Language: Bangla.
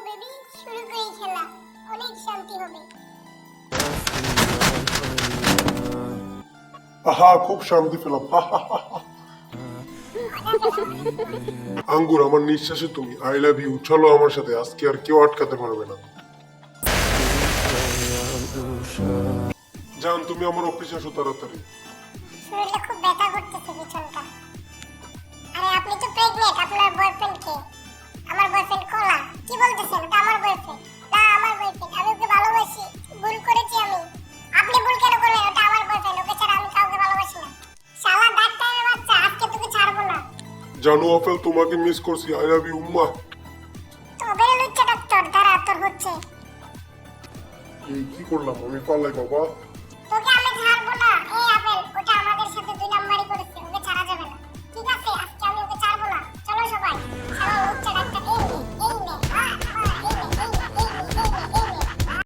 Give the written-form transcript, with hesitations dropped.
বেবি, শুরু করি খেলা, অনেক শান্তি হবে। আহা, খুব শান্তি পেলাম। আঙ্গুর, আমার নিঃশ্বাসে তুমি। I love you. চলো আমার সাথে, আজকে আর কেউ আটকাতে পারবে না। জান, তুমি আমার অফিসে আসো তাড়াতাড়ি। শরীরে খুব ব্যথা করতেছে পিছনটা। আরে আপনি তো প্রেগনেন্ট, আপনার বয়ফ্রেন্ড কে? আমার বয়ফ্রেন্ড কলা। কি বলতেছেন? এটা আমার বয়ফ্রেন্ড। না, আমার বয়ফ্রেন্ড। আমি ওকে ভালোবাসি। ভুল করেছি আমি। আপনি ভুল কেন করলেন? ওটা আমার বয়ফ্রেন্ড। ওকে ছাড়া আমি কাউকে ভালোবাসি না। শালা ডাক্তারের বাচ্চা, আজকে তোকে ছাড়বো না। জানো আফেল, তোমাকে মিস করছি। আই লাভ ইউ উম্মা। তবে লুচ্চা ডাক্তার, দাঁড়া তোর হচ্ছে। এই কি করলাম আমি? পালাই বাবা।